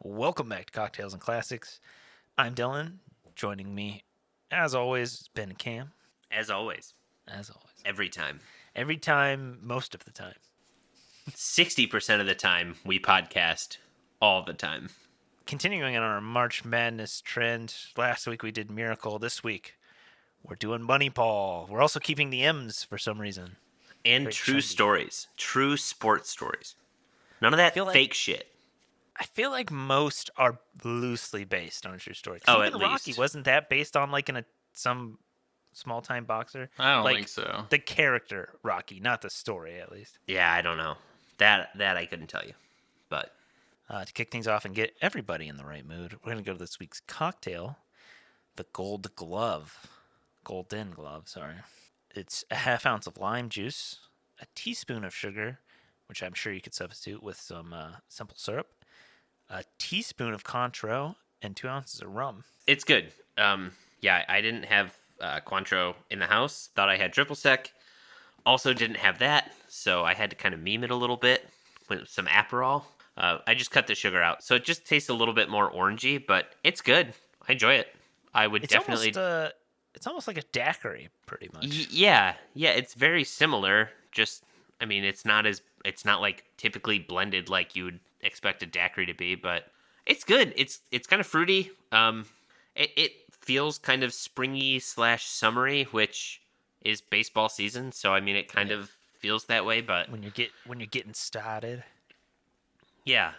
Welcome back to Cocktails and Classics. I'm Dylan. Joining me, as always, Ben and Cam. As always. As always. Every time. Every time, most of the time. 60% of the time, we podcast all the time. Continuing on our March Madness trend, last week we did Miracle. This week, we're doing Moneyball. We're also keeping the M's for some reason. And Very true trendy. stories. True sports stories. None of that fake shit. I feel like most are loosely based on a true story. Oh, Even at Rocky, least. wasn't that based on like some small-time boxer? I don't Like, think so. The character Rocky, not the story, at least. Yeah, I don't know. That I couldn't tell you. But To kick things off and get everybody in the right mood, we're going to go to this week's cocktail, the Golden Glove. Sorry. It's a half ounce of lime juice, a teaspoon of sugar, which I'm sure you could substitute with some simple syrup, a teaspoon of Cointreau, and 2 ounces of rum. it's good. Yeah, I didn't have Cointreau in the house. Thought I had triple sec. Also didn't have that, so I had to kind of meme it a little bit with some Aperol. I just cut the sugar out, so it just tastes a little bit more orangey, but it's good. I enjoy it. I would definitely. It's almost like a daiquiri, pretty much. Yeah, it's very similar. Just, I mean, it's not like typically blended like you would expect a daiquiri to be, but it's good. It's kind of fruity. It feels kind of springy / summery, which is baseball season. So I mean, it kind of feels that way. But when you're getting started. Yeah.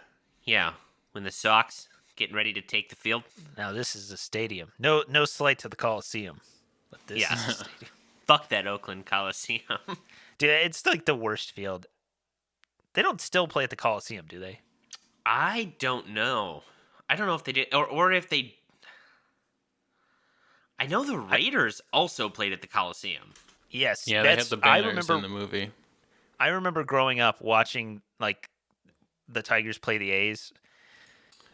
When the Sox getting ready to take the field. Now this is a stadium. No slight to the Coliseum, but this is a stadium. Fuck that Oakland Coliseum. Dude, it's like the worst field. They don't still play at the Coliseum, do they? I don't know. I don't know if they did, or if they. I know the Raiders also played at the Coliseum. Yes. Yeah, they had the banners in the movie. I remember growing up watching like the Tigers play the A's.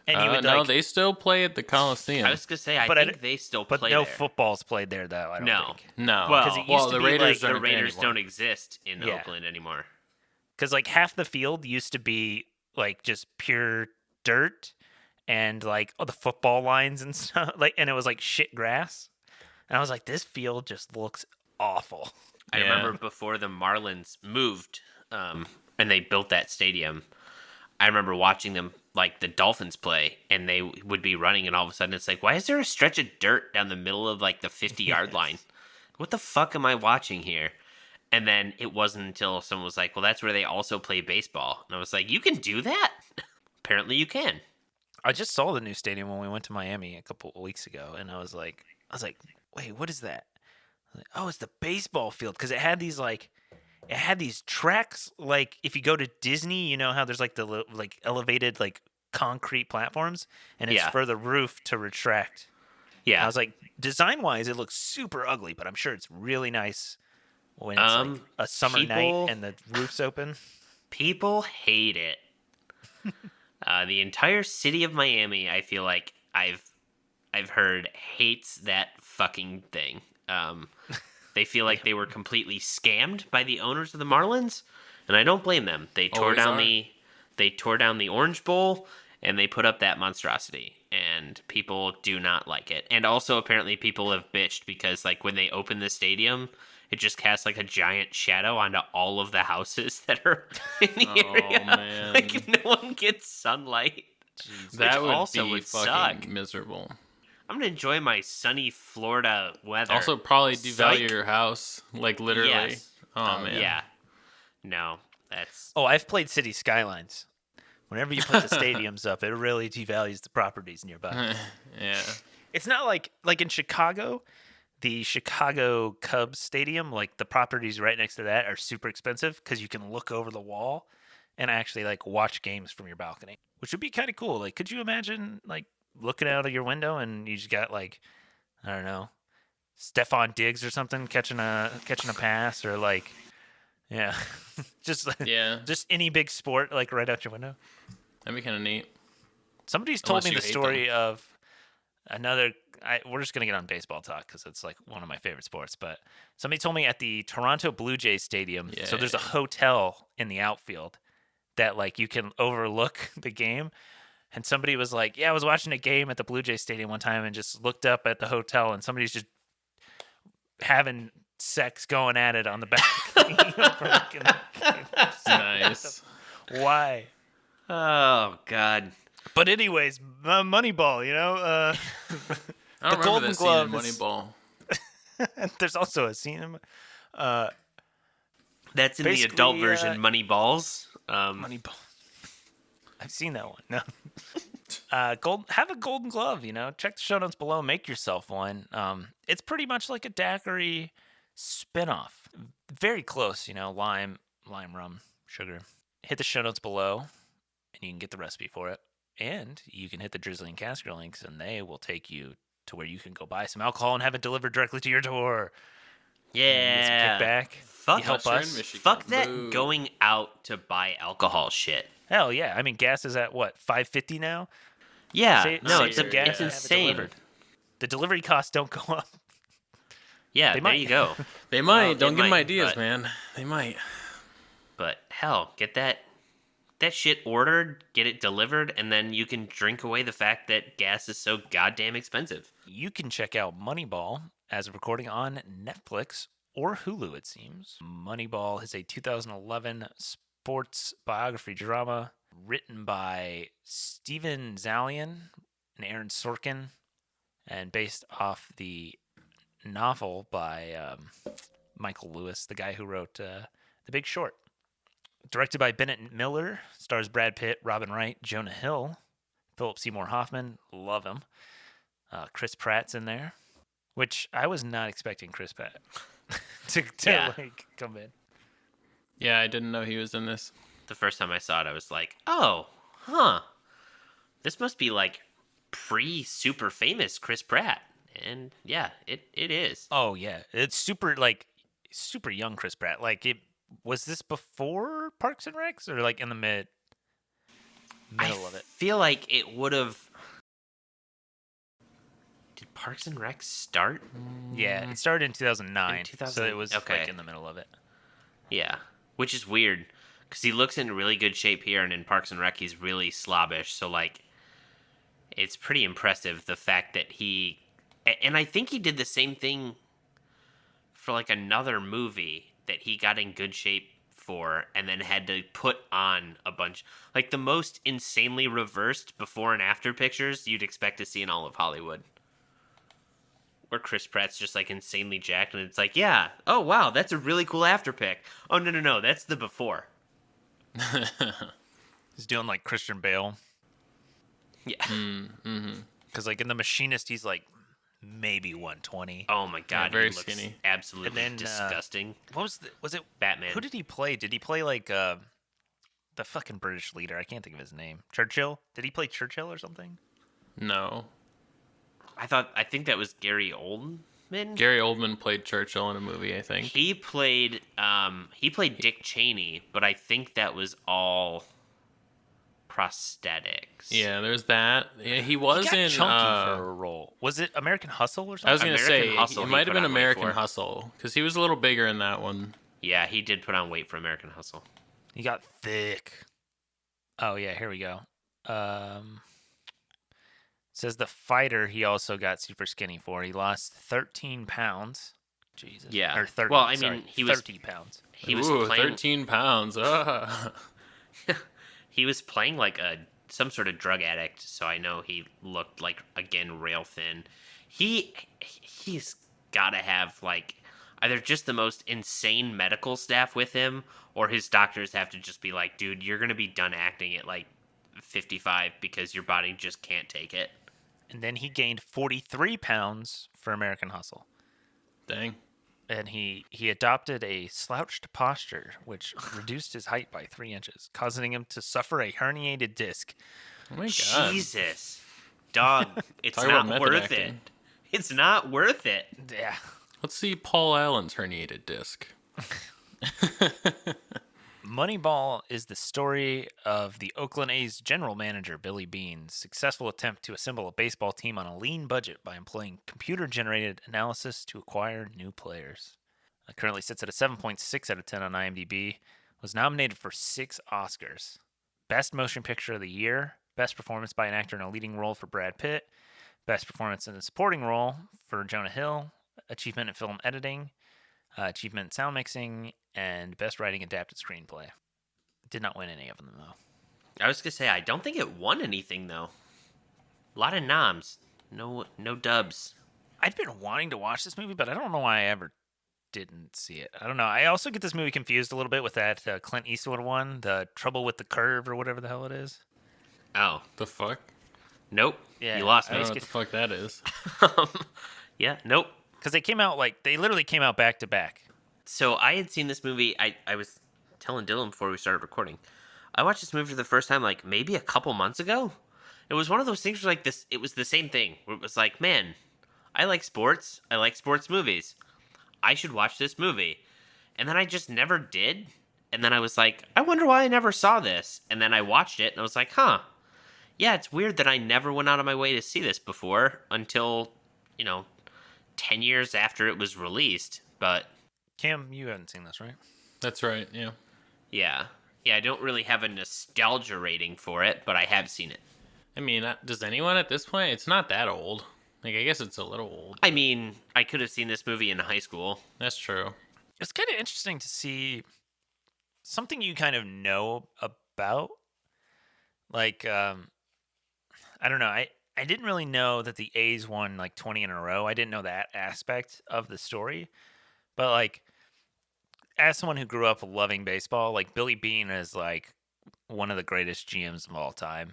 And you would, no, they still play at the Coliseum. I was gonna say, I think they still play there. But no football's played there, though. I don't think. No. Well, the Raiders don't don't exist in Oakland anymore. Because like half the field used to be like just pure dirt, and like the football lines and stuff, and it was like shit grass. And I was like, this field just looks awful. I remember before the Marlins moved, and they built that stadium. I remember watching them, like the Dolphins play, and they would be running, and all of a sudden it's like, why is there a stretch of dirt down the middle of like the 50-yard line? What the fuck am I watching here? And then it wasn't until someone was like, well, that's where they also play baseball. And I was like, you can do that? Apparently you can. I just saw the new stadium when we went to Miami a couple of weeks ago, and I was like, wait, what is that? I was like, oh, it's the baseball field, because it had these tracks. Like if you go to Disney, you know how there's like the like elevated like concrete platforms, and it's for the roof to retract. Yeah, and I was like, design wise, it looks super ugly, but I'm sure it's really nice when it's like a summer night and the roof's open. People hate it. The entire city of Miami, I feel like I've heard, hates that fucking thing. They feel like they were completely scammed by the owners of the Marlins, and I don't blame them. They tore down the Orange Bowl, and they put up that monstrosity, and people do not like it. And also, apparently, people have bitched because, like, when they open the stadium, it just casts like a giant shadow onto all of the houses that are in the area. Man. Like, no one gets sunlight. Jeez, that would also be would fucking suck. Miserable. I'm gonna enjoy my sunny Florida weather. Also, probably devalue your house, like literally. Yes. Oh man. Yeah. No, that's. Oh, I've played City Skylines. Whenever you put the stadiums up, it really devalues the properties nearby. Yeah. It's not like in Chicago, the Chicago Cubs stadium, like the properties right next to that are super expensive because you can look over the wall and actually like watch games from your balcony, which would be kind of cool. Like, could you imagine like looking out of your window and you just got like, I don't know, Stephon Diggs or something catching a pass, or like, just any big sport like right out your window. That'd be kind of neat. Somebody's told me the story of another. We're just gonna get on baseball talk because it's like one of my favorite sports. But somebody told me at the Toronto Blue Jays stadium. So there's a hotel in the outfield that like you can overlook the game. And somebody was like, "Yeah, I was watching a game at the Blue Jay Stadium one time and just looked up at the hotel and somebody's just having sex going at it on the balcony." Nice. Why? Oh God. But anyways, Moneyball, I don't remember Golden that scene in Glove is- Moneyball. there's also a scene in That's in the Basically, adult version, Moneyballs. Moneyball. I've seen that one. No. Have a Golden Glove, Check the show notes below. Make yourself one. It's pretty much like a daiquiri spinoff. Very close, lime, rum, sugar. Hit the show notes below, and you can get the recipe for it. And you can hit the Drizzly and Casker links, and they will take you to where you can go buy some alcohol and have it delivered directly to your door. Yeah. Get some kickback. Fuck, You help You're in us. Michigan. Fuck that Boo. going out to buy alcohol shit. Hell yeah! I mean, gas is at what, $5.50 now? Yeah, Save- no, save it's some gas it's and have it insane. delivered. The delivery costs don't go up. Yeah, They there might. you go. They might. Well, Don't they give them might, ideas, but- man. They might. But hell, get that shit ordered, get it delivered, and then you can drink away the fact that gas is so goddamn expensive. You can check out Moneyball as a recording on Netflix or Hulu, it seems. Moneyball is a 2011 sports biography drama written by Steven Zalian and Aaron Sorkin and based off the novel by Michael Lewis, the guy who wrote The Big Short. Directed by Bennett Miller, stars Brad Pitt, Robin Wright, Jonah Hill, Philip Seymour Hoffman, love him. Chris Pratt's in there, which I was not expecting Chris Pratt to Yeah. come in. Yeah, I didn't know he was in this. The first time I saw it, I was like, oh, huh. This must be like pre-super famous Chris Pratt. And yeah, it is. Oh yeah, it's super young Chris Pratt. Was this before Parks and Recs or in the middle of it? I feel like it would have. Did Parks and Rec start? Yeah, it started in 2009, In so 2000 it was okay. in the middle of it. Yeah, which is weird because he looks in really good shape here, and in Parks and Rec he's really slobbish. So it's pretty impressive the fact that he, and I think he did the same thing for another movie that he got in good shape for, and then had to put on a bunch the most insanely reversed before and after pictures you'd expect to see in all of Hollywood. Where Chris Pratt's just insanely jacked, and it's yeah, oh wow, that's a really cool after pic. Oh no, that's the before. He's doing Christian Bale, Yeah. because in The Machinist he's maybe 120. Oh my god, very he looks skinny. absolutely And then, disgusting. What was it Batman. Who did he play? Did he play the fucking British leader? I can't think of his name. Churchill? Did he play Churchill or something? No. I think that was Gary Oldman. Gary Oldman played Churchill in a movie, I think. He played Dick Cheney, but I think that was all prosthetics. Yeah, there's that. Yeah, he was He got in. chunky for a role. Was it American Hustle or something? I was gonna American say Hustle it he might have put been on weight American for. Hustle because he was a little bigger in that one. Yeah, he did put on weight for American Hustle. He got thick. Oh yeah, here we go. Says the fighter he also got super skinny for. He lost 13 pounds. Jesus. Yeah. Or 30. Well, I sorry, mean, he was 30 pounds. he was Ooh, playing 13 pounds. he was playing some sort of drug addict, so I know he looked again rail thin. He's got to have either just the most insane medical staff with him, or his doctors have to just be dude, you're gonna be done acting at 55 because your body just can't take it. And then he gained 43 pounds for American Hustle. Dang. And he adopted a slouched posture, which reduced his height by 3 inches, causing him to suffer a herniated disc. Oh my god. Jesus, dog, it's Talk about not method worth acting. it. It's not worth it. Yeah. Let's see Paul Allen's herniated disc. Moneyball is the story of the Oakland A's general manager, Billy Beane's successful attempt to assemble a baseball team on a lean budget by employing computer-generated analysis to acquire new players. It currently sits at a 7.6 out of 10 on IMDb. Was nominated for 6 Oscars. Best Motion Picture of the Year, Best performance by an actor in a leading role for Brad Pitt. Best performance in a supporting role for Jonah Hill. Achievement in film editing. Achievement in sound mixing. And best writing adapted screenplay. Did not win any of them, though. I was gonna say I don't think it won anything though. A lot of noms, no dubs. I've been wanting to watch this movie, but I don't know why I ever didn't see it. I don't know. I also get this movie confused a little bit with that Clint Eastwood one, The Trouble with the Curve or whatever the hell it is. Oh, The fuck? nope. Yeah, you lost I me. don't know what the fuck that is. Yeah, nope. Because they literally came out back to back. So I had seen this movie. I was telling Dylan before we started recording. I watched this movie for the first time like maybe a couple months ago. It was one of those things where like this. It was the same thing. Where it was like, man, I like sports. I like sports movies. I should watch this movie. And then I just never did. And then I was like, I wonder why I never saw this. And then I watched it and I was like, huh. Yeah, it's weird that I never went out of my way to see this before until, 10 years after it was released. But Cam, you haven't seen this, right? That's right, yeah. yeah. Yeah, I don't really have a nostalgia rating for it, but I have seen it. I mean, does anyone at this point? It's not that old. Like, I guess it's a little old. I mean, I could have seen this movie in high school. That's true. It's kind of interesting to see something you kind of know about. Like, I don't know. I didn't really know that the A's won like 20 in a row. I didn't know that aspect of the story. But like, as someone who grew up loving baseball, like Billy Beane is like one of the greatest GMs of all time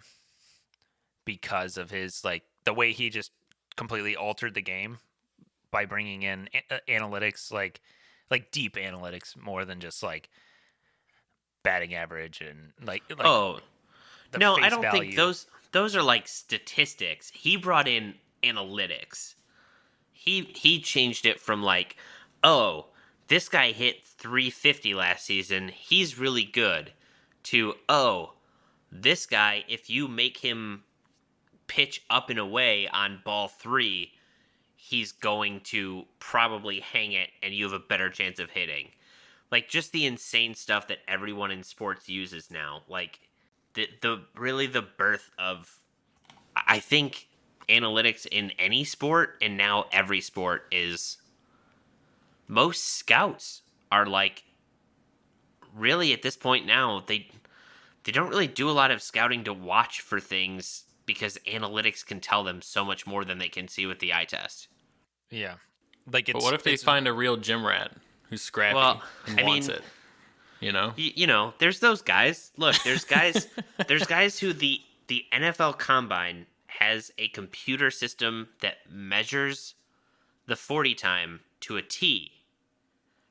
because of his like the way he just completely altered the game by bringing in analytics, like deep analytics more than just like batting average and like Oh, the no, I face don't value. think those are like statistics. He brought in analytics. He changed it from like, oh, this guy hit 350 last season. He's really good. To, oh, this guy, if you make him pitch up and away on ball 3, he's going to probably hang it and you have a better chance of hitting. Like just the insane stuff that everyone in sports uses now. Like the really the birth of, I think, analytics in any sport and now every sport is, most scouts are like, really at this point now, they don't really do a lot of scouting to watch for things because analytics can tell them so much more than they can see with the eye test. Yeah, like But what if they find a real gym rat who's scrappy and wants it? You know? There's those guys. Look, there's guys who the NFL Combine has a computer system that measures the 40 time to a T.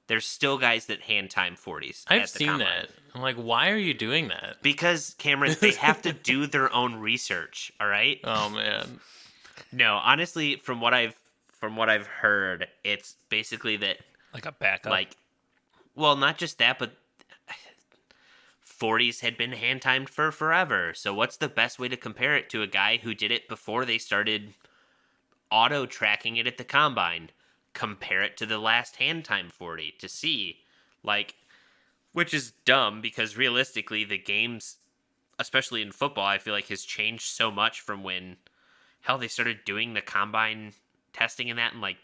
There's still guys that hand time 40s. I've seen that. I'm like, why are you doing that? Because, Cameron, they have to do their own research, all right? Oh, man. No, honestly, from what I've heard, it's basically that, like a backup. like, well, not just that, but 40s had been hand timed for forever. So what's the best way to compare it to a guy who did it before they started auto tracking it at the combine? Compare it to the last hand time 40 to see, like, which is dumb because realistically the games, especially in football, I feel like has changed so much from when hell they started doing the combine testing and that in like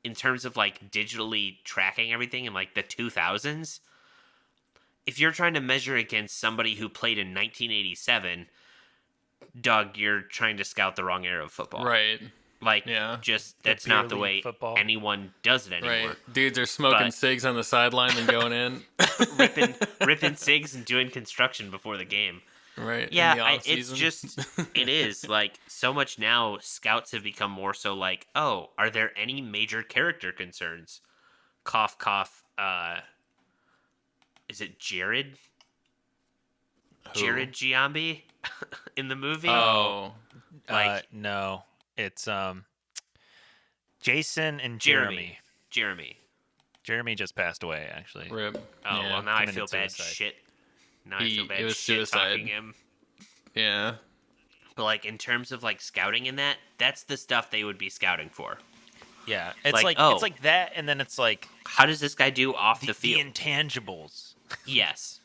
in terms of like digitally tracking everything in like the 2000s. If you're trying to measure against somebody who played in 1987, Doug, you're trying to scout the wrong era of football. Right. Like, Yeah. just, The that's not the beer way league football. anyone does it anymore. Right. Dudes are smoking But- cigs on the sideline and going in. ripping cigs and doing construction before the game. Right. in Yeah, the it's off-season. just, it is. Like, so much now, scouts have become more so like, oh, are there any major character concerns? Cough, cough, is it Jared? Who? Jared Giambi in the movie? Oh. like- No, it's Jason and Jeremy. Jeremy. Jeremy just passed away, actually. Rip. Oh, Yeah. well, now I committed feel bad suicide. shit. Now I feel bad It was shit talking suicide. him. Yeah. But, like, in terms of, like, scouting in that's the stuff they would be scouting for. Yeah, it's Like, like oh. it's like that, and then it's like How does this guy do off the the field? intangibles. Yes.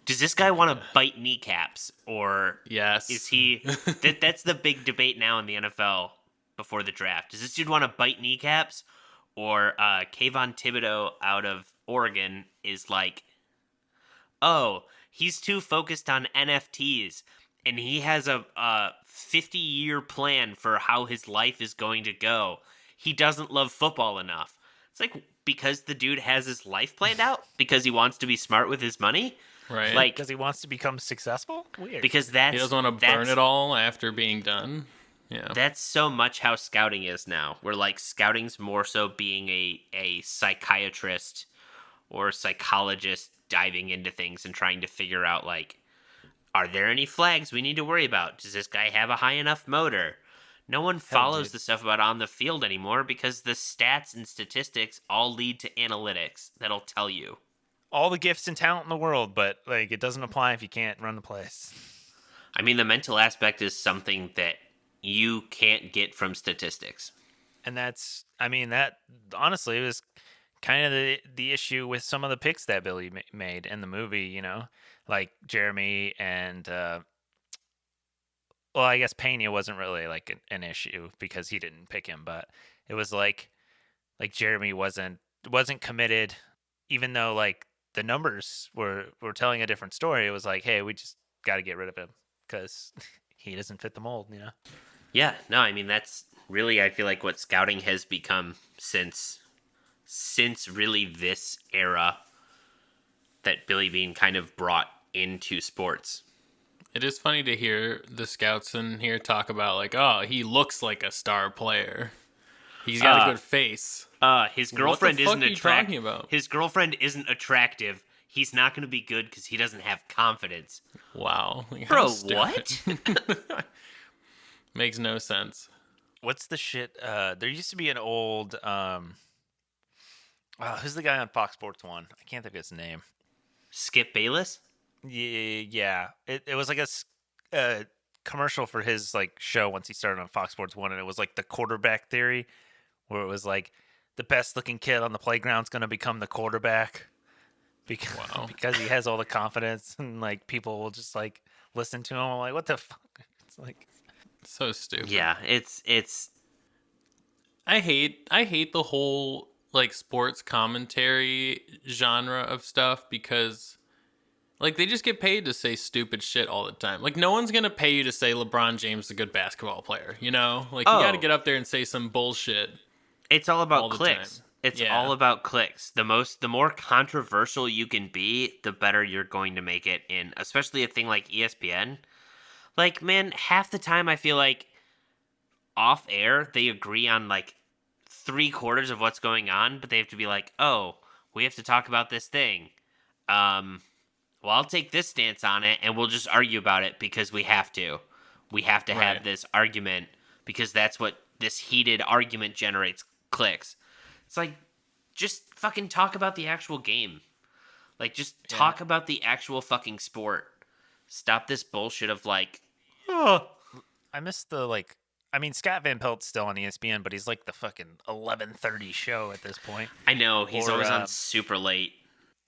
does this guy want to bite kneecaps, or yes, is he? That's the big debate now in the NFL before the draft. Does this dude want to bite kneecaps, or Kayvon Thibodeau out of Oregon is like, oh, he's too focused on NFTs, and he has a 50-year plan for how his life is going to go. He doesn't love football enough. It's like, because the dude has his life planned out because he wants to be smart with his money. Right. Like, because he wants to become successful? Weird. Because he doesn't want to burn it all after being done. Yeah. That's so much how scouting is now. Where, like, scouting's more so being a psychiatrist or a psychologist diving into things and trying to figure out, like, are there any flags we need to worry about? Does this guy have a high enough motor? No one follows the stuff about on the field anymore because the stats and statistics all lead to analytics that'll tell you. All the gifts and talent in the world, but like it doesn't apply if you can't run the place. I mean, the mental aspect is something that you can't get from statistics. And that's, I mean, that honestly was kind of the issue with some of the picks that Billy made in the movie, you know, like Jeremy and, well, I guess Pena wasn't really like an issue because he didn't pick him, but it was like Jeremy wasn't committed, even though like the numbers were telling a different story. It was like, hey, we just got to get rid of him because he doesn't fit the mold, you know? Yeah, no, I mean, that's really, I feel like what scouting has become since really this era that Billy Beane kind of brought into sports. It is funny to hear the scouts in here talk about, like, oh, he looks like a star player. He's got a good face. His girlfriend isn't attractive. His girlfriend isn't attractive. He's not going to be good because he doesn't have confidence. Wow. Like, bro, what? Makes no sense. What's the shit? There used to be an old, who's the guy on Fox Sports 1? I can't think of his name. Skip Bayless? Yeah. It was like a commercial for his like show once he started on Fox Sports 1, and it was like the quarterback theory, where it was like the best looking kid on the playground's going to become the quarterback because he has all the confidence, and like people will just like listen to him. I'm like, what the fuck? It's like so stupid. Yeah, it's I hate the whole like sports commentary genre of stuff because like they just get paid to say stupid shit all the time. Like no one's going to pay you to say LeBron James is a good basketball player, you know? Like you got to get up there and say some bullshit. It's all about clicks. It's all about clicks. The more controversial you can be, the better you're going to make it in, especially a thing like ESPN. Like, man, half the time I feel like off air they agree on like 3/4 of what's going on, but they have to be like, oh, we have to talk about this thing. Well, I'll take this stance on it, and we'll just argue about it because we have to. We have to have this argument because that's what this heated argument generates clicks. It's like, just fucking talk about the actual game. Like, just talk about the actual fucking sport. Stop this bullshit of like, oh. I miss the like. I mean, Scott Van Pelt's still on ESPN, but he's like the fucking 11:30 show at this point. I know he's always on super late.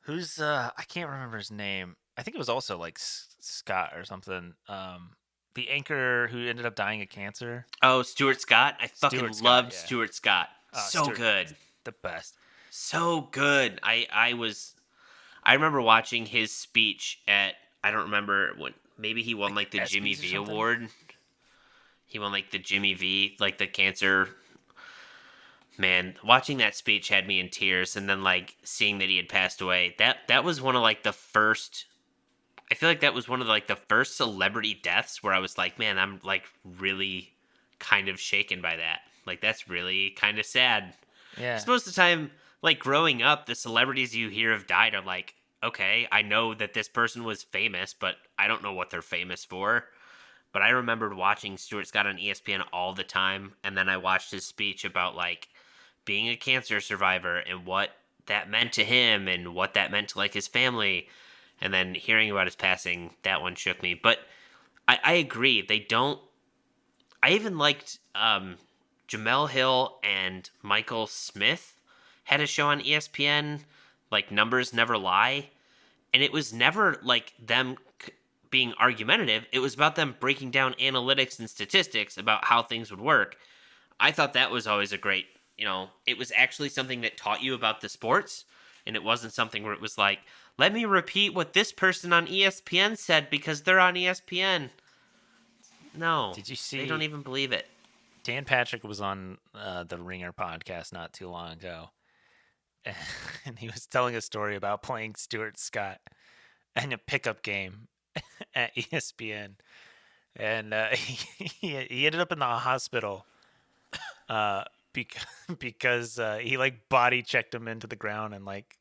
Who's I can't remember his name. I think it was also like Scott or something. The anchor who ended up dying of cancer. Oh, Stuart Scott. I fucking loved Stuart Scott. So good. The best. So good. I remember watching his speech at, I don't remember when, maybe he won like the Jimmy V award. He won like the Jimmy V, like the cancer. Man, watching that speech had me in tears, and then like seeing that he had passed away. That was one of like the first. I feel like that was one of like the first celebrity deaths where I was like, man, I'm like really kind of shaken by that. Like that's really kind of sad. Yeah. Because most of the time, like growing up, the celebrities you hear have died are like, okay, I know that this person was famous, but I don't know what they're famous for. But I remembered watching Stuart Scott on ESPN all the time, and then I watched his speech about like being a cancer survivor and what that meant to him and what that meant to like his family, and then hearing about his passing, that one shook me. But I agree, they don't. I even liked Jamel Hill and Michael Smith had a show on ESPN, like Numbers Never Lie, And it was never like them being argumentative. It was about them breaking down analytics and statistics about how things would work. I thought that was always a great, it was actually something that taught you about the sports. And it wasn't something where it was like, let me repeat what this person on ESPN said because they're on ESPN. No. Did you see? They don't even believe it. Dan Patrick was on the Ringer podcast not too long ago. And he was telling a story about playing Stuart Scott in a pickup game at ESPN. And he ended up in the hospital because he like body checked him into the ground, and like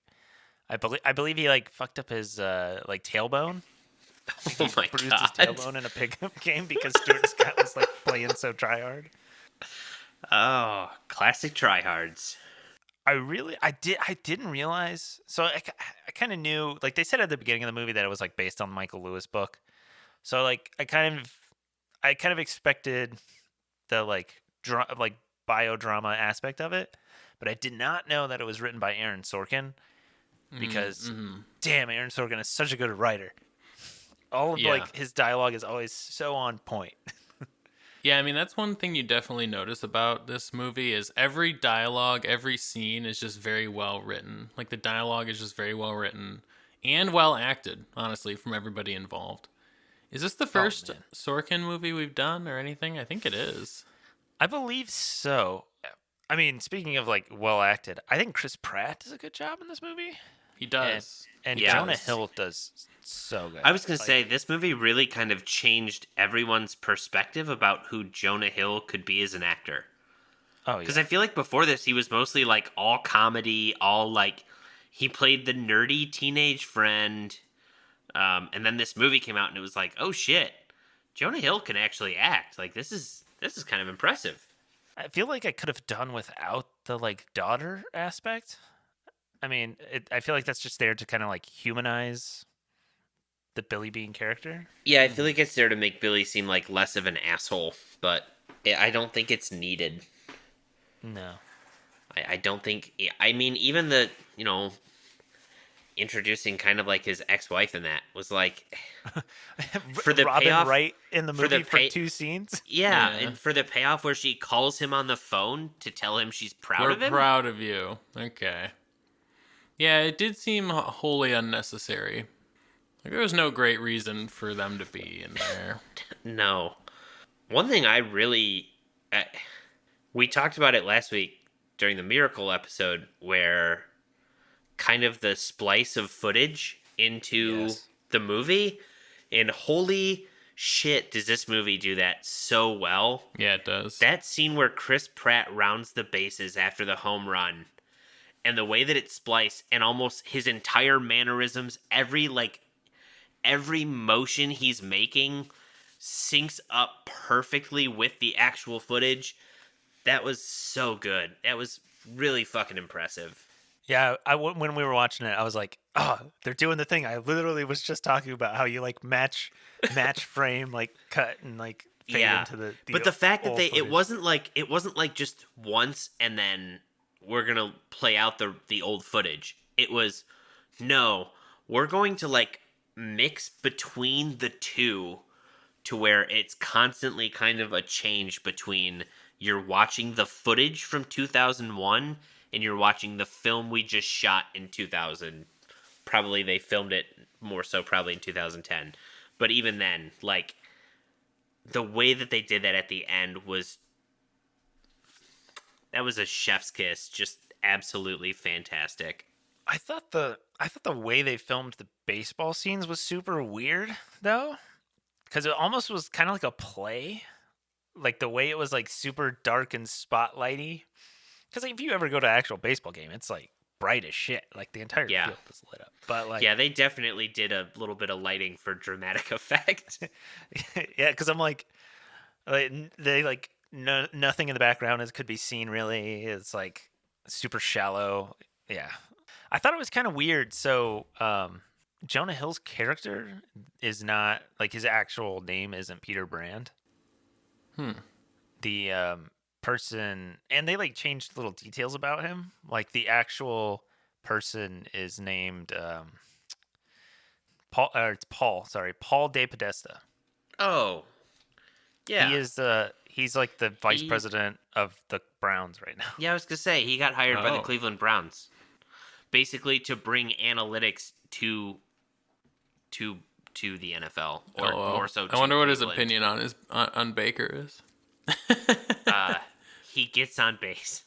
I believe he like fucked up his like tailbone. Oh my bruised God. his tailbone in a pickup game because Stuart Scott was like playing so tryhard. Oh, classic tryhards. I didn't realize. So I kind of knew, like they said at the beginning of the movie that it was like based on the Michael Lewis book. So like I kind of expected the like biodrama aspect of it, but I did not know that it was written by Aaron Sorkin because damn, Aaron Sorkin is such a good writer. All of like his dialogue is always so on point. Yeah, I mean, that's one thing you definitely notice about this movie is every dialogue, every scene is just very well written. Like, the dialogue is just very well written and well acted, honestly, from everybody involved. Is this the first Sorkin movie we've done or anything? I think it is. I believe so. I mean, speaking of, like, well acted, I think Chris Pratt does a good job in this movie. He does. And Jonah Hill does so good. I was going to say, this movie really kind of changed everyone's perspective about who Jonah Hill could be as an actor. Oh, yeah. Because I feel like before this, he was mostly like all comedy, all like he played the nerdy teenage friend. And then this movie came out and it was like, oh shit, Jonah Hill can actually act. Like this is kind of impressive. I feel like I could have done without the like daughter aspect. I mean, I feel like that's just there to kind of like humanize the Billy Beane character. Yeah, I feel like it's there to make Billy seem like less of an asshole, but I don't think it's needed. No. I don't think... I mean, even the, introducing kind of like his ex-wife in that was like... for the Robin payoff... Wright in the movie for 2 scenes? Yeah, and for the payoff where she calls him on the phone to tell him she's proud of him? We're proud of you. Okay. Yeah, it did seem wholly unnecessary. Like, there was no great reason for them to be in there. No. One thing I really... we talked about it last week during the Miracle episode where kind of the splice of footage into the movie, and holy shit does this movie do that so well. Yeah, it does. That scene where Chris Pratt rounds the bases after the home run, and the way that it's spliced, and almost his entire mannerisms, every motion he's making syncs up perfectly with the actual footage. That was so good. That was really fucking impressive. Yeah, when we were watching it, I was like, oh, they're doing the thing I literally was just talking about, how you like match frame, like cut and like fade into the but the fact that footage. it wasn't like just once and then we're going to play out the old footage. It was, no, we're going to like mix between the two to where it's constantly kind of a change between you're watching the footage from 2001 and you're watching the film we just shot in 2000. Probably they filmed it more so probably in 2010. But even then, like, the way that they did that at the end was... that was a chef's kiss. Just absolutely fantastic. I thought the way they filmed the baseball scenes was super weird, though. Because it almost was kind of like a play. Like, the way it was, like, super dark and spotlighty. Because like, if you ever go to an actual baseball game, it's, like, bright as shit. Like, the entire field is lit up. But, like... yeah, they definitely did a little bit of lighting for dramatic effect. Yeah, because I'm like... they, like... No, nothing in the background could be seen, really. It's, like, super shallow. Yeah. I thought it was kind of weird. So, Jonah Hill's character is not... like, his actual name isn't Peter Brand. The person... and they, like, changed little details about him. Like, the actual person is named... It's Paul. Sorry, Paul DePodesta. Oh, yeah. He's like the vice He- president of the Browns right now. Yeah, I was gonna say he got hired by the Oh. Cleveland Browns, basically to bring analytics to the NFL, or more so. I wonder what his Cleveland. opinion on Baker is. He gets on base.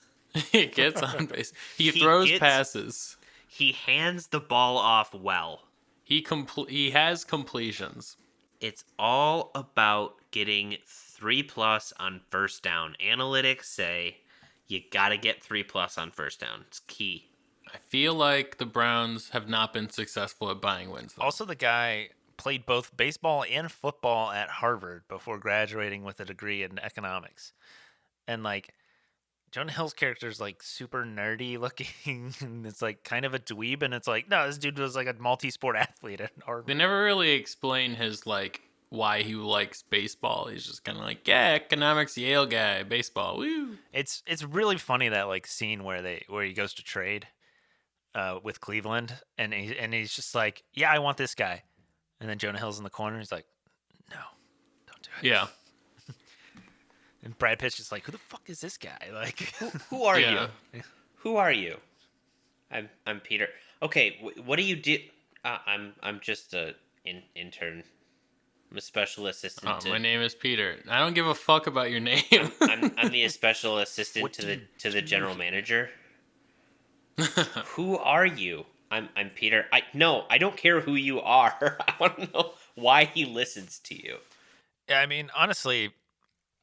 He gets on base. He He throws gets- passes. He hands the ball off well. He has completions. It's all about getting 3+ on first down. Analytics say you gotta get 3+ on first down. It's key. I feel like the Browns have not been successful at buying wins, though. Also, the guy played both baseball and football at Harvard before graduating with a degree in economics. And like Jonah Hill's character is like super nerdy looking, and it's like kind of a dweeb. And it's like, no, this dude was like a multi-sport athlete at They Harvard. never really explain his like why he likes baseball. He's just kind of like, yeah, economics, Yale guy, baseball, woo. It's really funny that like scene where he goes to trade with Cleveland, and he's just like, yeah, I want this guy, and then Jonah Hill's in the corner. He's like, no, don't do it. Yeah, And Brad Pitt's just like, who the fuck is this guy? Like, Who are Yeah. you? Who are you? I'm Peter. Okay, what do you do? I'm just a intern. I'm a special assistant. my name is Peter. I don't give a fuck about your name. I'm the special assistant What to the general manager. Who are you? I'm Peter. I don't care who you are. I want to know why he listens to you. yeah, I mean, honestly,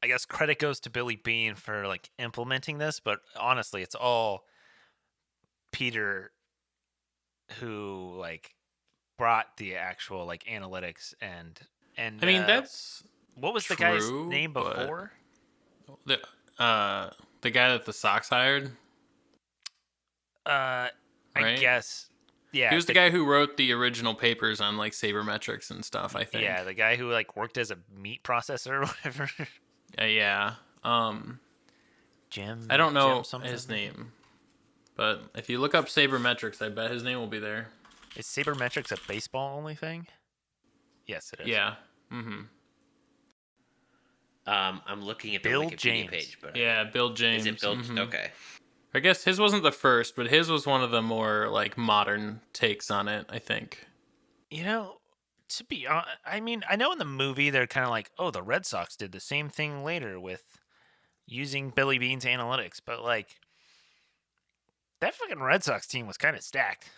I guess credit goes to Billy Beane for like implementing this, but honestly, it's all Peter who like brought the actual like analytics and I mean, that's what was the guy's true, name but- before? the guy that the Sox hired. I Right? guess, yeah, He was the guy who wrote the original papers on like sabermetrics and stuff. I think. Yeah, the guy who like worked as a meat processor or whatever. Yeah. Jim. I don't know Jim something? his name, but if you look up sabermetrics, I bet his name will be there. Is sabermetrics a baseball only thing? Yes, it is. Yeah. Mm-hmm. I'm looking at the Bill Wikipedia James. page, but Yeah, Bill James. is it Bill? Mhm. Okay. I guess his wasn't the first, but his was one of the more like modern takes on it, I think. You know, to be honest, I mean, I know in the movie they're kind of like, oh, the Red Sox did the same thing later with using Billy Beane's analytics, but like that fucking Red Sox team was kind of stacked.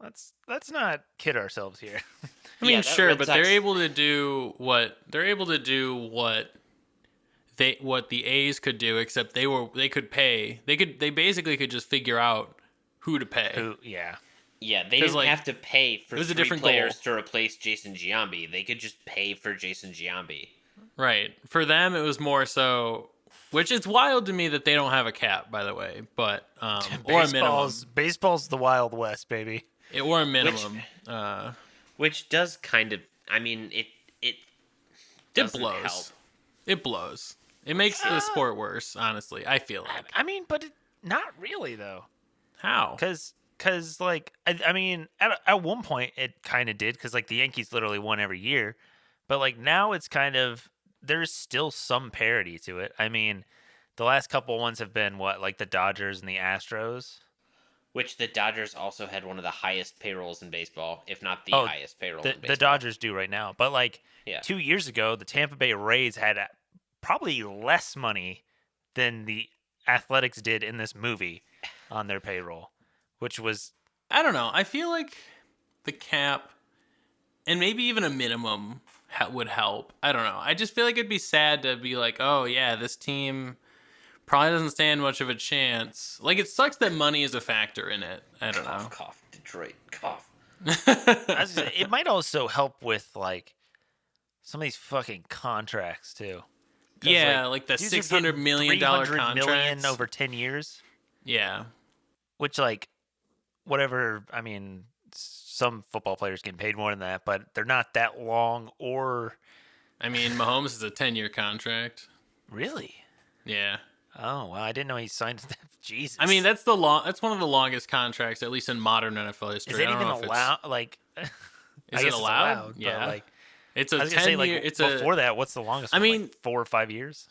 Let's not kid ourselves here. I mean, that sure, Red but Sox- they're able to do what the A's could do, except they basically could just figure out who to pay. Who? Yeah. Yeah, they 'Cause, didn't like, have to pay for it was a 3 different players goal. to replace Jason Giambi. They could just pay for Jason Giambi. Right. For them, it was more so, which is wild to me that they don't have a cap, by the way, but or a minimum, Baseball's the Wild West, baby. or a minimum. Which does kind of, I mean, it It doesn't blows. help. It blows. It makes the sport worse. Honestly, I feel like. I mean, but not really though. How? Because like I mean at one point it kind of did because like the Yankees literally won every year, but like now it's kind of there's still some parity to it. I mean, the last couple ones have been what like the Dodgers and the Astros. Which the Dodgers also had one of the highest payrolls in baseball, if not the Oh, highest payroll The in baseball. Dodgers do right now, but like Yeah. 2 years ago the Tampa Bay Rays had probably less money than the Athletics did in this movie on their payroll, which was I don't know. I feel like the cap and maybe even a minimum would help. I don't know. I just feel like it'd be sad to be like, oh yeah, this team probably doesn't stand much of a chance. Like, it sucks that money is a factor in it. I don't know. Cough, Detroit, cough. it might also help with like some of these fucking contracts too. 'Cause, Yeah, like the dudes are $600 getting million $300 million contracts. over 10 years, Yeah. which like whatever. I mean, some football players getting paid more than that, but they're not that long or I mean, Mahomes is a 10-year contract. really. Yeah. Oh well, I didn't know he signed. Jesus. I mean, that's one of the longest contracts, at least in modern NFL history. is it I don't even know if it's- allowed? Like, Is I it guess allowed? It's Yeah. but like It's I a was gonna say, 10 like year. It's before that, what's the longest I one? mean, Like 4 or 5 years?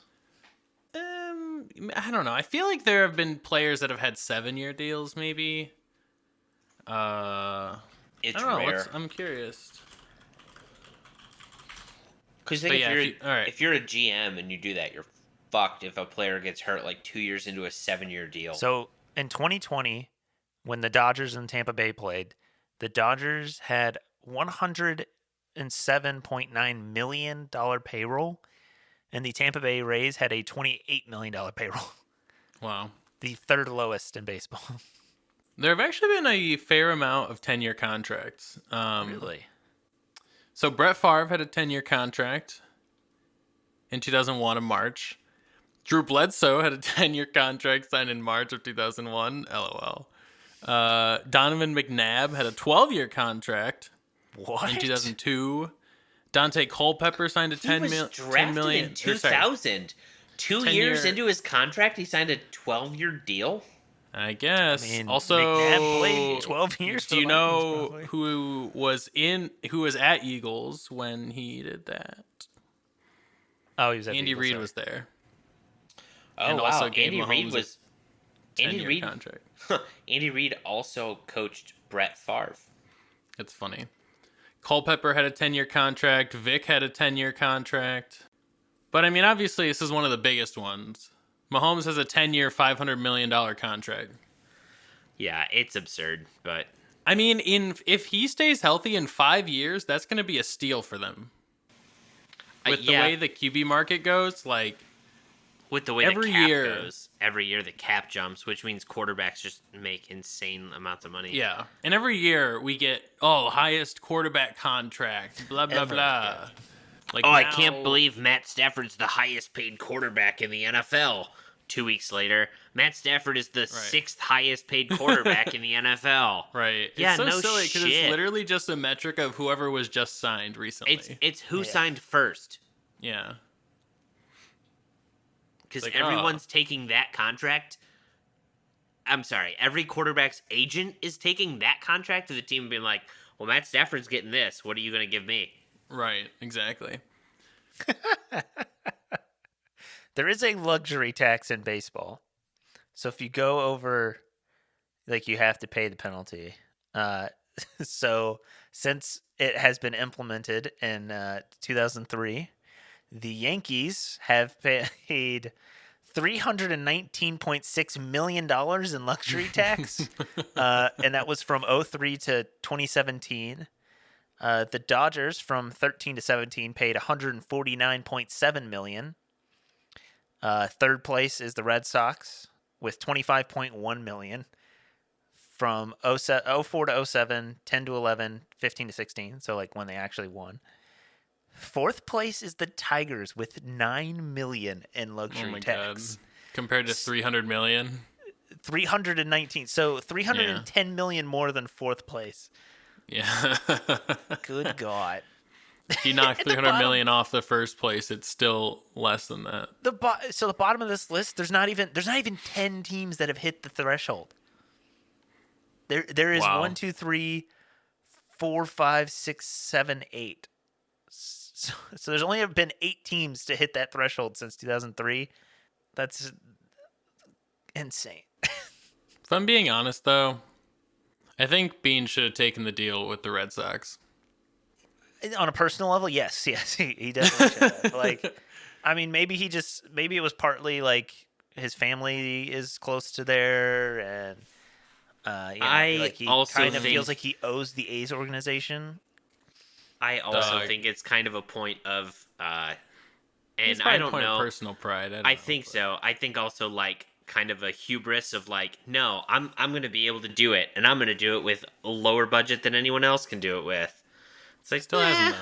I don't know. I feel like there have been players that have had 7-year deals, maybe. I It's don't know. rare. I'm curious. Because But yeah, all right. if you're a GM and you do that, you're fucked if a player gets hurt like 2 years into a 7-year deal. So in 2020, when the Dodgers and Tampa Bay played, the Dodgers had $107.9 million payroll, and the Tampa Bay Rays had a $28 million payroll, Wow. the third lowest in baseball. There have actually been a fair amount of 10-year contracts. Really? So Brett Favre had a 10-year contract in 2001 in March. Drew Bledsoe had a 10-year contract signed in March of 2001. LOL. Donovan McNabb had a 12-year contract What? in 2002. Dante Culpepper signed a he 10 was million. drafted in 2000. 2 years into his contract, he signed a 12-year deal. I guess. I mean, also, McNabb played 12 years for do the you Vikings, know probably. who was at Eagles when he did that? Oh, he was at the Andy Eagles, Reid sorry. was there. Oh, And wow. also gave Andy Reid Mahomes was... a Andy 10-year Reid, contract. Andy Reid also coached Brett Favre. It's funny. Culpepper had a 10-year contract. Vic had a 10-year contract. But, I mean, obviously, this is one of the biggest ones. Mahomes has a 10-year, $500 million contract. Yeah, it's absurd, but... I mean, if he stays healthy in 5 years, that's going to be a steal for them. With the way the QB market goes, like... With the way every the cap year goes, every year the cap jumps, which means quarterbacks just make insane amounts of money. Yeah. And every year we get, highest quarterback contract, blah, blah, Ever, blah. yeah. Like I now- can't believe Matt Stafford's the highest paid quarterback in the NFL. 2 weeks later, Matt Stafford is the sixth highest paid quarterback in the NFL. Right. Yeah, it's so no silly because shit. it's literally just a metric of whoever was just signed recently. It's who signed first. Yeah. Because Like, everyone's taking that contract. I'm sorry, every quarterback's agent is taking that contract to the team and being like, well, Matt Stafford's getting this. What are you going to give me? Right. Exactly. There is a luxury tax in baseball. So if you go over, like, you have to pay the penalty. So since it has been implemented in 2003, the Yankees have paid $319.6 million in luxury tax. And that was from 2003 to 2017. The Dodgers from 13 to 17 paid $149.7 million. Third place is the Red Sox with $25.1 million from 04 to 07, 10 to 11, 15 to 16. So like when they actually won. Fourth place is the Tigers with $9 million in luxury tax. God. Compared to 300 million. 319. So 310 million more than fourth place. Yeah. Good God. If you knock 300 million off the first place, it's still less than that. So the bottom of this list, there's not even 10 teams that have hit the threshold. There is Wow. 1, 2, 3, 4, 5, 6, 7, 8. So there's only been 8 teams to hit that threshold since 2003. That's insane. If I'm being honest, though, I think Beane should have taken the deal with the Red Sox. On a personal level, yes, he definitely should have. Like, I mean, maybe it was partly like his family is close to there, and he also kind of think- feels like he owes the A's organization. I also think it's kind of a point of, and It's I probably a don't point know. of personal pride. I think so. I think also like kind of a hubris of like, no, I'm going to be able to do it, and I'm going to do it with a lower budget than anyone else can do it with. It's like Still hasn't,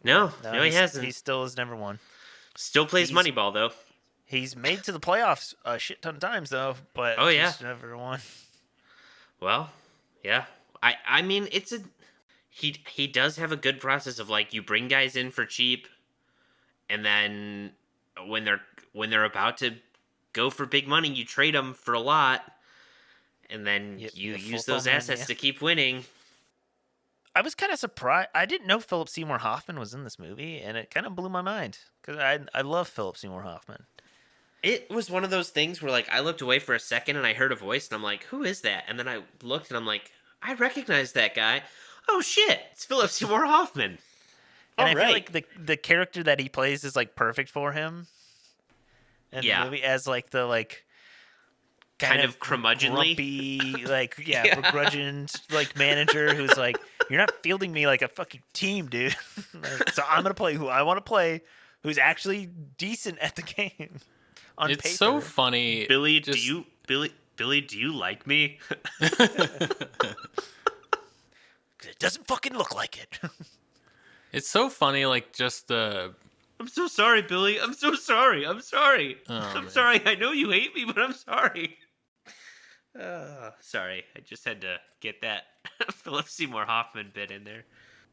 though. No, he hasn't. He still has never won. Still plays Moneyball though. He's made to the playoffs a shit ton of times though, but just never won. Well, yeah. I mean, he does have a good process of like you bring guys in for cheap, and then when they're about to go for big money, you trade them for a lot, and then you use those assets to keep winning. I was kind of surprised. I didn't know Philip Seymour Hoffman was in this movie, and it kind of blew my mind because I love Philip Seymour Hoffman. It was one of those things where, like, I looked away for a second and I heard a voice and I'm like, who is that? And then I looked and I'm like, I recognize that guy. Oh shit, it's Philip Seymour Hoffman. And I feel like the character that he plays is like perfect for him. In the movie, as like the like kind of curmudgeonly, grumpy, like begrudging like manager who's like, you're not fielding me like a fucking team, dude. Like, so I'm gonna play who I want to play, who's actually decent at the game. On it's paper. So funny, Billy. Do you like me? It doesn't fucking look like it. It's so funny, like just the. I'm so sorry, Billy. I'm so sorry. I'm sorry. I'm sorry. I know you hate me, but I'm sorry. Sorry. I just had to get that Philip Seymour Hoffman bit in there.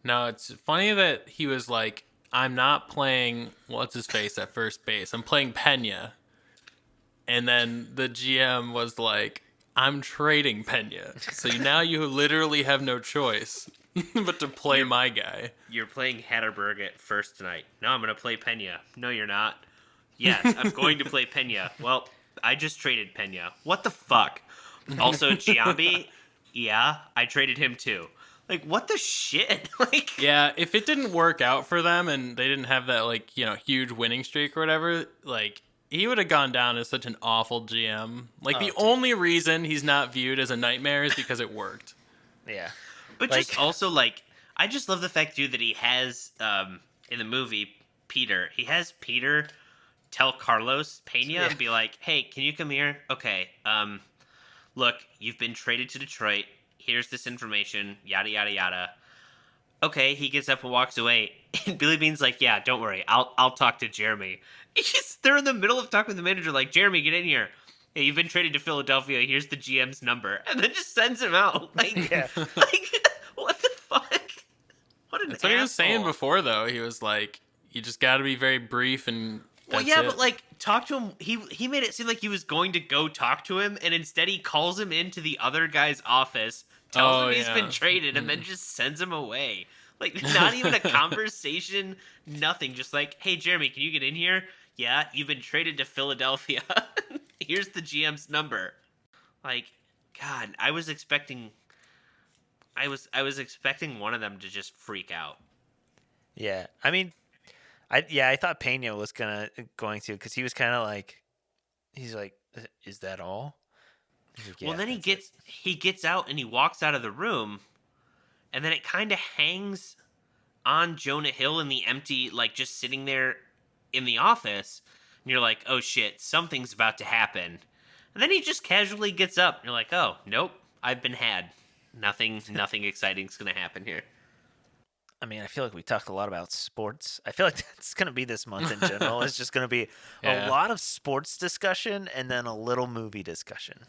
No, it's funny that he was like, I'm not playing what's his face at first base. I'm playing Pena. And then the GM was like, I'm trading Pena. So now you literally have no choice but to play my guy. You're playing Hatterberg at first tonight. No, I'm going to play Pena. No, you're not. Yes, I'm going to play Pena. Well, I just traded Pena. What the fuck? Also, Giambi, yeah, I traded him too. Like, what the shit? Like, yeah, if it didn't work out for them and they didn't have that, like, you know, huge winning streak or whatever, like, he would have gone down as such an awful GM. Like, the only reason he's not viewed as a nightmare is because it worked. Yeah. But like, just also, like, I just love the fact, dude, that he has, in the movie, Peter. He has Peter tell Carlos Pena and be like, hey, can you come here? Okay, look, you've been traded to Detroit. Here's this information, yada, yada, yada. Okay, he gets up and walks away. And Billy Beane's like, yeah, don't worry. I'll talk to Jeremy. They're in the middle of talking with the manager, like, Jeremy, get in here. Hey, you've been traded to Philadelphia. Here's the GM's number. And then just sends him out. Like, like what the fuck? What an That's what he was saying before, though. He was like, you just got to be very brief and well, yeah, but like, talk to him. He made it seem like he was going to go talk to him, and instead he calls him into the other guy's office, tells him he's been traded, and then just sends him away. Like, not even a conversation, nothing. Just like, hey, Jeremy, can you get in here? Yeah, you've been traded to Philadelphia. Here's the GM's number. Like, God, I was expecting one of them to just freak out. Yeah, I mean, I thought Pena was going to, because he was kind of like, he's like, is that all? Like, well, then he gets out and he walks out of the room, and then it kind of hangs on Jonah Hill in the empty, like, just sitting there in the office, and you're like, oh shit, something's about to happen. And then he just casually gets up, and you're like, oh, nope, I've been had. Nothing exciting's gonna happen here. I mean, I feel like we talked a lot about sports. I feel like that's going to be this month in general. It's just going to be a lot of sports discussion and then a little movie discussion.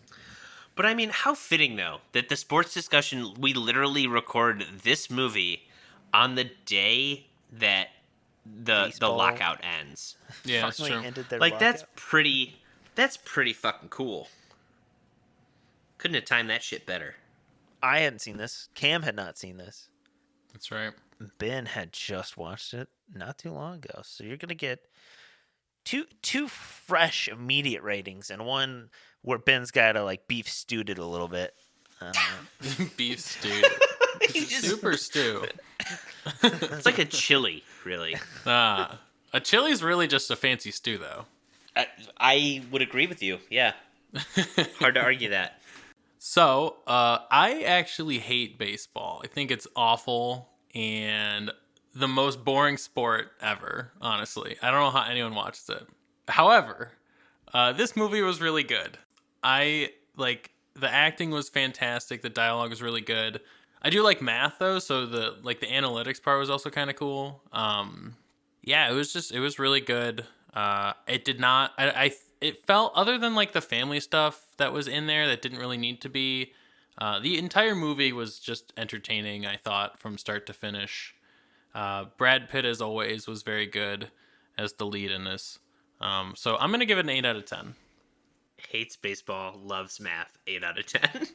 But I mean, how fitting, though, that the sports discussion, we literally record this movie on the day that the lockout ends. Yeah, that's true. Like, that's pretty fucking cool. Couldn't have timed that shit better. I hadn't seen this. Cam had not seen this. That's right. Ben had just watched it not too long ago. So you're going to get two fresh immediate ratings and one where Ben's got to like beef stewed it a little bit. Beef stew. Super stew. It's like a chili, really. A chili's really just a fancy stew, though. I would agree with you. Yeah. Hard to argue that. So, I actually hate baseball. I think it's awful and the most boring sport ever, honestly. I don't know how anyone watches it. However, this movie was really good. The acting was fantastic. The dialogue was really good. I do like math, though, so the analytics part was also kind of cool. Yeah, it was really good. It did not, it felt, other than like the family stuff that was in there that didn't really need to be, the entire movie was just entertaining, I thought, from start to finish. Brad Pitt, as always, was very good as the lead in this. So I'm going to give it an 8 out of 10. Hates baseball, loves math, 8 out of 10.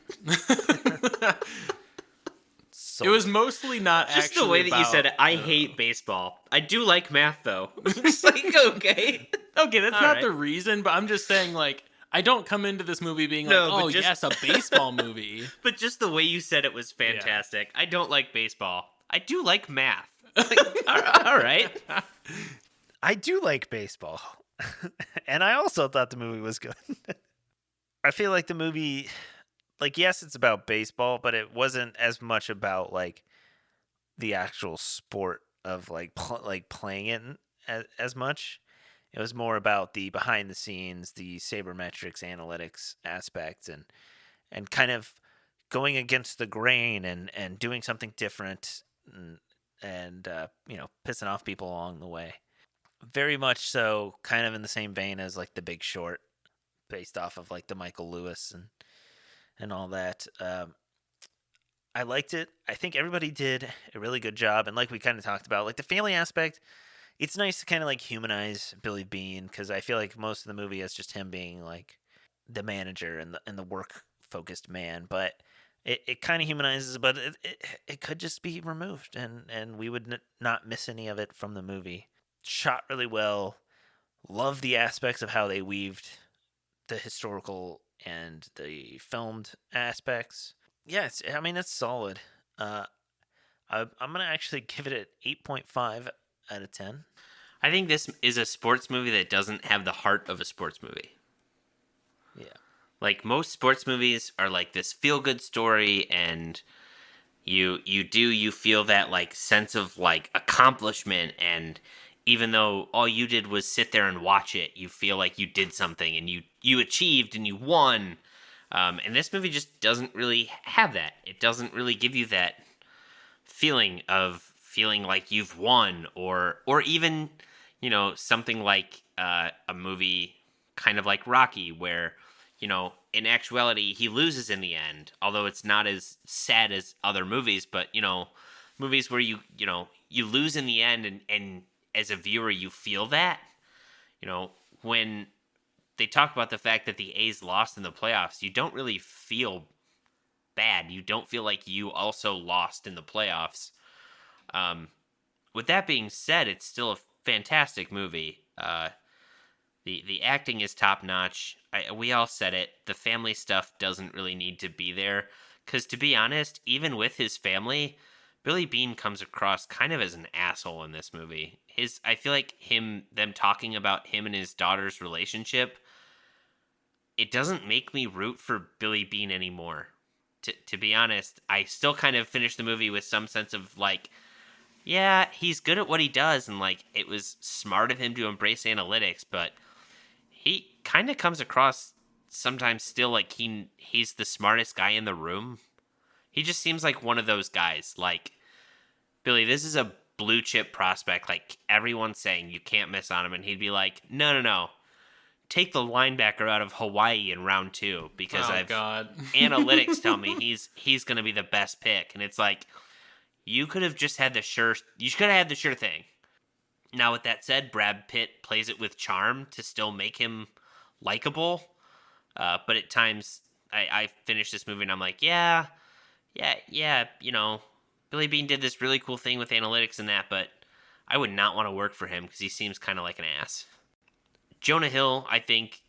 It was mostly not just actually the way that you about- said it. I hate baseball. I do like math, though. It's like, okay. Okay, that's All not right. the reason, but I'm just saying, like, I don't come into this movie being No, like, but oh, just- yes, a baseball movie. But just the way you said it was fantastic. I don't like baseball. I do like math. Like, all right. I do like baseball. And I also thought the movie was good. I feel like the movie, like, yes, it's about baseball, but it wasn't as much about, like, the actual sport of, like, playing it as much. It was more about the behind the scenes, the sabermetrics, analytics aspect, and kind of going against the grain and doing something different and pissing off people along the way. Very much so, kind of in the same vein as like The Big Short, based off of like the Michael Lewis and all that. I liked it. I think everybody did a really good job, and like we kind of talked about, like the family aspect. It's nice to kind of like humanize Billy Beane, because I feel like most of the movie is just him being like the manager and the work focused man, but it kind of humanizes, but it could just be removed, and we would not miss any of it from the movie. Shot really well. Love the aspects of how they weaved the historical and the filmed aspects. Yeah, it's solid. I'm gonna actually give it an 8.5 out of 10. I think this is a sports movie that doesn't have the heart of a sports movie. Yeah. Like, most sports movies are like this feel-good story, and you feel that like sense of like accomplishment, and even though all you did was sit there and watch it, you feel like you did something and you achieved and you won. And this movie just doesn't really have that. It doesn't really give you that feeling like you've won, or even, something like a movie kind of like Rocky, where, in actuality he loses in the end, although it's not as sad as other movies, but, movies where you lose in the end, and as a viewer you feel that, when they talk about the fact that the A's lost in the playoffs, you don't really feel bad. You don't feel like you also lost in the playoffs. With that being said, it's still a fantastic movie. The acting is top notch. We all said it. The family stuff doesn't really need to be there, because to be honest, even with his family, Billy Beane comes across kind of as an asshole in this movie. I feel like them talking about him and his daughter's relationship, it doesn't make me root for Billy Beane anymore. To be honest, I still kind of finished the movie with some sense of like, yeah, he's good at what he does, and like it was smart of him to embrace analytics, but he kind of comes across sometimes still like he's the smartest guy in the room. He just seems like one of those guys. Like, Billy, this is a blue chip prospect. Like, everyone's saying you can't miss on him, and he'd be like, no. Take the linebacker out of Hawaii in round 2, because analytics tell me he's going to be the best pick. And it's like, you could have just had the sure thing. Now, with that said, Brad Pitt plays it with charm to still make him likable. But at times, I finish this movie and I'm like, yeah, Billy Beane did this really cool thing with analytics and that, but I would not want to work for him because he seems kind of like an ass. Jonah Hill, I think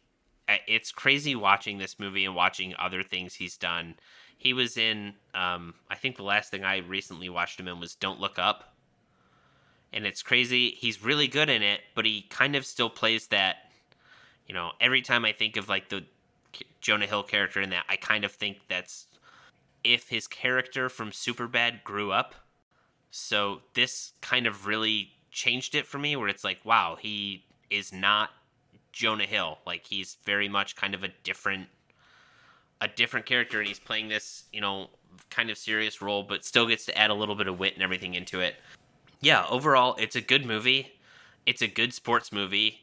it's crazy watching this movie and watching other things he's done. He was in, I think the last thing I recently watched him in was Don't Look Up. And it's crazy. He's really good in it, but he kind of still plays that, every time I think of like the Jonah Hill character in that, I kind of think that's if his character from Superbad grew up. So this kind of really changed it for me, where it's like, wow, he is not Jonah Hill. Like, he's very much kind of a different character, and he's playing this, kind of serious role, but still gets to add a little bit of wit and everything into it. Yeah, overall, it's a good movie. It's a good sports movie.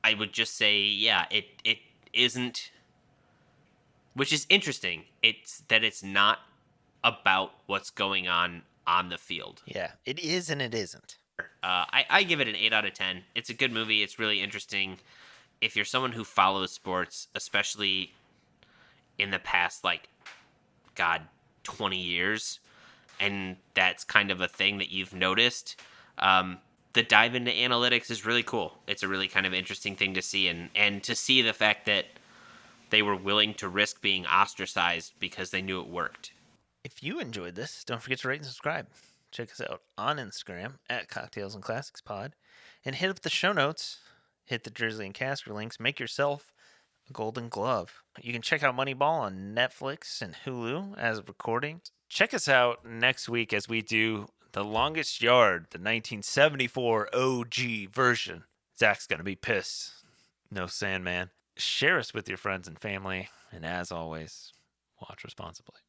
I would just say, yeah, it isn't, which is interesting. It's not about what's going on the field. Yeah, it is and it isn't. I give it an 8 out of 10. It's a good movie. It's really interesting. If you're someone who follows sports, especially in the past, 20 years, and that's kind of a thing that you've noticed, the dive into analytics is really cool. It's a really kind of interesting thing to see, and to see the fact that they were willing to risk being ostracized because they knew it worked. If you enjoyed this, don't forget to rate and subscribe. Check us out on Instagram at Cocktails and Classics Pod, and hit up the show notes. Hit the Jersey and Casper links. Make yourself a Golden Glove. You can check out Moneyball on Netflix and Hulu as of recording. Check us out next week as we do The Longest Yard, the 1974 OG version. Zach's gonna be pissed. No Sandman. Share us with your friends and family, and as always, watch responsibly.